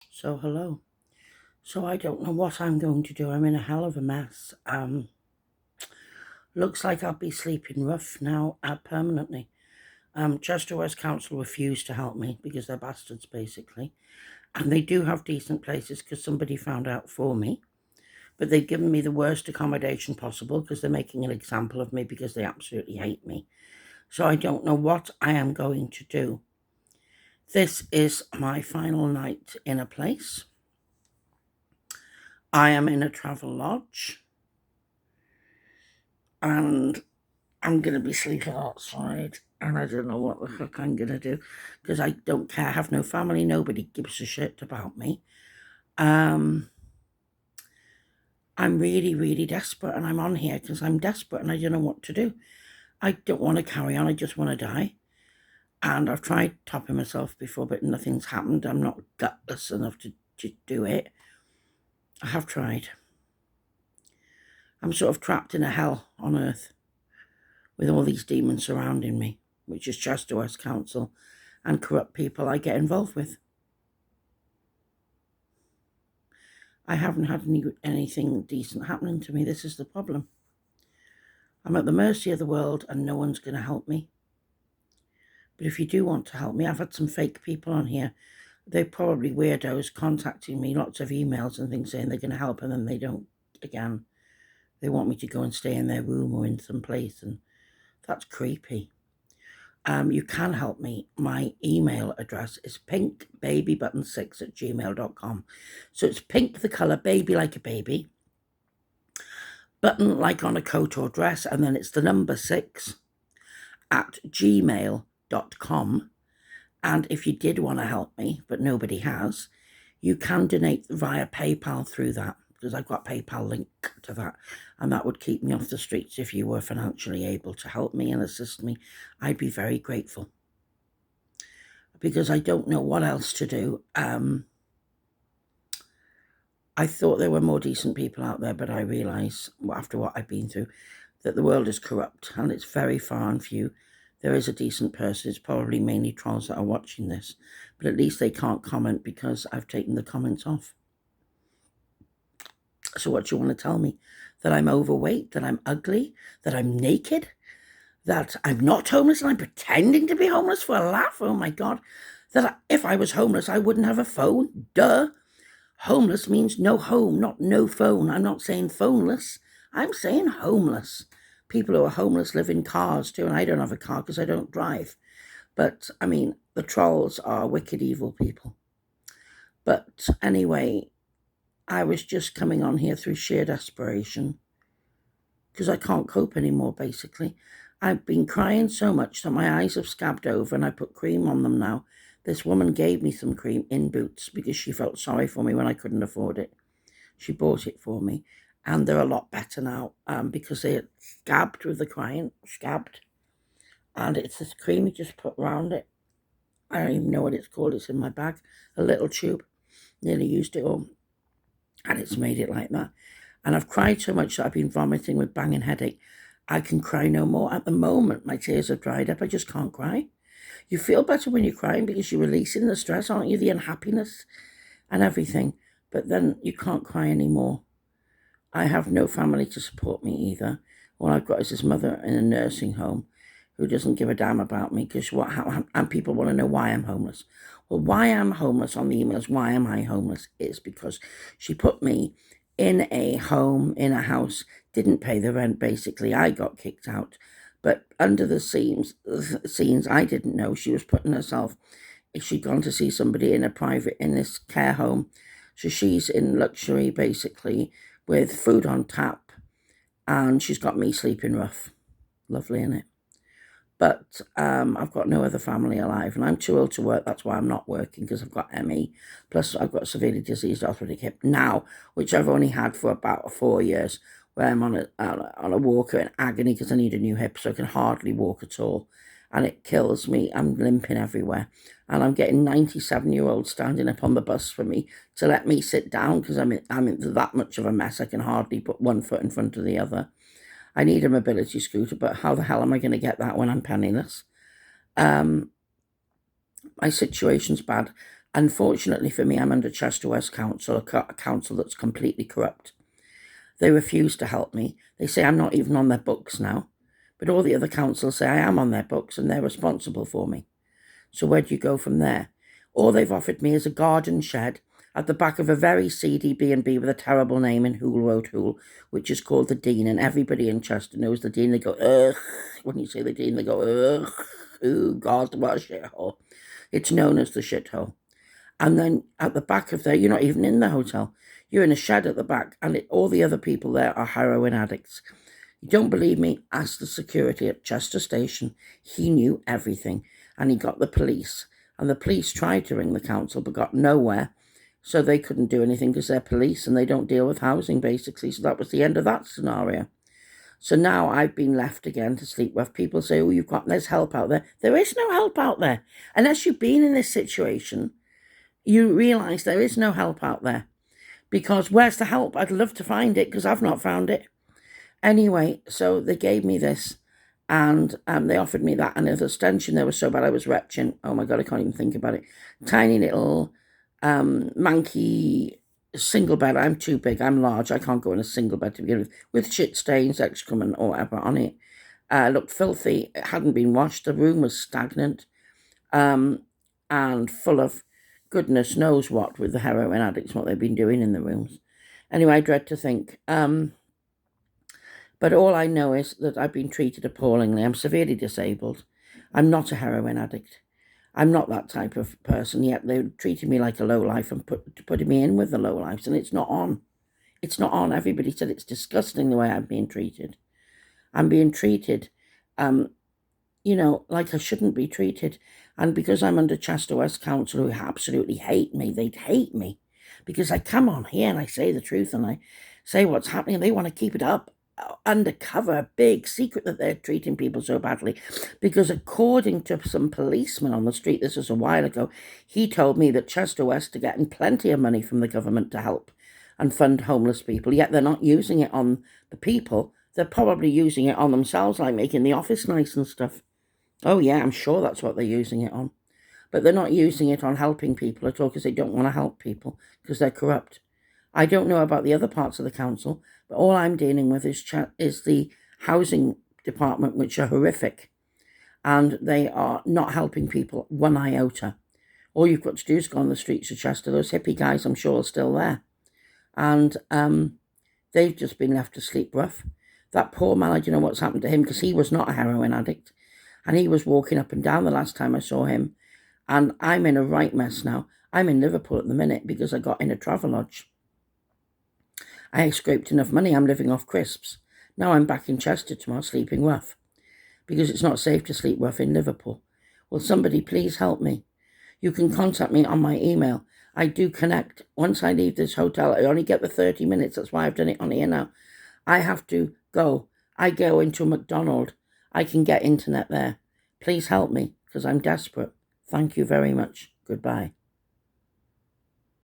So hello. So I don't know what I'm going to do. I'm in a hell of a mess. Looks like I'll be sleeping rough now permanently. Chester West Council refused to help me because they're bastards basically. And they do have decent places because somebody found out for me. But they've given me the worst accommodation possible because they're making an example of me because they absolutely hate me. So I don't know what I am going to do. This is my final night in a place. I am in a travel lodge. And I'm going to be sleeping outside. And I don't know what the fuck I'm going to do because I don't care. I have no family. Nobody gives a shit about me. Um, I'm really, really desperate. And I'm on here because I'm desperate and I don't know what to do. I don't want to carry on. I just want to die. And I've tried topping myself before, but nothing's happened. I'm not gutless enough to do it. I have tried. I'm sort of trapped in a hell on earth with all these demons surrounding me, which is Chester West Council and corrupt people I get involved with. I haven't had anything decent happening to me. This is the problem. I'm at the mercy of the world and no one's going to help me. But if you do want to help me, I've had some fake people on here. They're probably weirdos contacting me, lots of emails and things saying they're going to help, and then they don't again. They want me to go and stay in their room or in some place, and that's creepy. You can help me. My email address is pinkbabybutton6@gmail.com. So it's pink, the colour, baby like a baby, button like on a coat or dress, and then it's the number 6@gmail.com. And if you did want to help me, but nobody has, you can donate via PayPal through that, because I've got PayPal link to that, and that would keep me off the streets. If you were financially able to help me and assist me, I'd be very grateful, because I don't know what else to do. I thought there were more decent people out there, but I realise, after what I've been through, that the world is corrupt and it's very far and few. There is a decent person. It's probably mainly trolls that are watching this, but at least they can't comment because I've taken the comments off. So what do you want to tell me? That I'm overweight, that I'm ugly, that I'm naked, that I'm not homeless and I'm pretending to be homeless for a laugh? Oh my God. That if I was homeless, I wouldn't have a phone. Duh. Homeless means no home, not no phone. I'm not saying phoneless. I'm saying homeless. People who are homeless live in cars too, and I don't have a car because I don't drive. But, I mean, the trolls are wicked, evil people. But anyway, I was just coming on here through sheer desperation because I can't cope anymore, basically. I've been crying so much that my eyes have scabbed over and I put cream on them now. This woman gave me some cream in Boots because she felt sorry for me when I couldn't afford it. She bought it for me, and they're a lot better now because they're scabbed with the crying, scabbed. And it's this cream you just put around it. I don't even know what it's called. It's in my bag, a little tube. Nearly used it all, and it's made it like that. And I've cried so much that I've been vomiting with banging headache. I can cry no more. At the moment, my tears have dried up. I just can't cry. You feel better when you're crying because you're releasing the stress, aren't you? The unhappiness and everything. But then you can't cry anymore. I have no family to support me either. All I've got is this mother in a nursing home who doesn't give a damn about me because and people want to know why I'm homeless. Well, why I'm homeless on the emails, why am I homeless, is because she put me in a home, in a house, didn't pay the rent, basically. I got kicked out. But under the scenes, I didn't know she was putting herself, if she'd gone to see somebody in this care home. So she's in luxury, basically, with food on tap, and she's got me sleeping rough. Lovely, innit? But I've got no other family alive, and I'm too old to work. That's why I'm not working, because I've got ME. Plus, I've got severely diseased arthritic hip now, which I've only had for about 4 years, where I'm on a walker in agony because I need a new hip, so I can hardly walk at all. And it kills me. I'm limping everywhere. And I'm getting 97-year-olds standing up on the bus for me to let me sit down because I'm in that much of a mess. I can hardly put one foot in front of the other. I need a mobility scooter, but how the hell am I going to get that when I'm penniless? My situation's bad. Unfortunately for me, I'm under Chester West Council, a council that's completely corrupt. They refuse to help me. They say I'm not even on their books now. But all the other councils say I am on their books and they're responsible for me. So where do you go from there? All they've offered me is a garden shed at the back of a very seedy B&B with a terrible name in Hoole Road, Hoole, which is called the Dean. And everybody in Chester knows the Dean. They go, ugh. When you say the Dean, they go, ugh. Oh, God, what a shithole. It's known as the shithole. And then at the back of there, you're not even in the hotel. You're in a shed at the back, and all the other people there are heroin addicts. You don't believe me? Ask the security at Chester Station. He knew everything, and he got the police. And the police tried to ring the council, but got nowhere. So they couldn't do anything because they're police and they don't deal with housing, basically. So that was the end of that scenario. So now I've been left again to sleep with. People say, oh, there's help out there. There is no help out there. Unless you've been in this situation, you realise there is no help out there. Because where's the help? I'd love to find it because I've not found it. Anyway, so they gave me this and they offered me that. And the stench in there was so bad I was retching. Oh my God, I can't even think about it. Tiny little manky single bed. I'm too big. I'm large. I can't go in a single bed to begin with shit stains, excrement or whatever on it. Looked filthy. It hadn't been washed. The room was stagnant and full of goodness knows what with the heroin addicts, what they've been doing in the rooms. Anyway, I dread to think. But all I know is that I've been treated appallingly. I'm severely disabled. I'm not a heroin addict. I'm not that type of person, yet they're treating me like a lowlife and putting me in with the lowlifes, and it's not on. It's not on. Everybody said it's disgusting the way I'm being treated. I'm being treated, like I shouldn't be treated. And because I'm under Chester West Council, who absolutely hate me, they'd hate me. Because I come on here and I say the truth and I say what's happening, and they want to keep it up undercover, a big secret that they're treating people so badly. Because according to some policeman on the street, this was a while ago, he told me that Chester West are getting plenty of money from the government to help and fund homeless people, yet they're not using it on the people. They're probably using it on themselves, like making the office nice and stuff. Oh yeah, I'm sure that's what they're using it on. But they're not using it on helping people at all because they don't want to help people because they're corrupt. I don't know about the other parts of the council, but all I'm dealing with is the housing department, which are horrific. And they are not helping people one iota. All you've got to do is go on the streets of Chester. Those hippie guys, I'm sure, are still there. And they've just been left to sleep rough. That poor man, I don't know what's happened to him because he was not a heroin addict. And he was walking up and down the last time I saw him. And I'm in a right mess now. I'm in Liverpool at the minute because I got in a Travelodge. I scraped enough money. I'm living off crisps. Now I'm back in Chester tomorrow sleeping rough because it's not safe to sleep rough in Liverpool. Will somebody please help me? You can contact me on my email. I do connect. Once I leave this hotel, I only get the 30 minutes. That's why I've done it on here now. I have to go. I go into a McDonald's. I can get internet there. Please help me because I'm desperate. Thank you very much. Goodbye.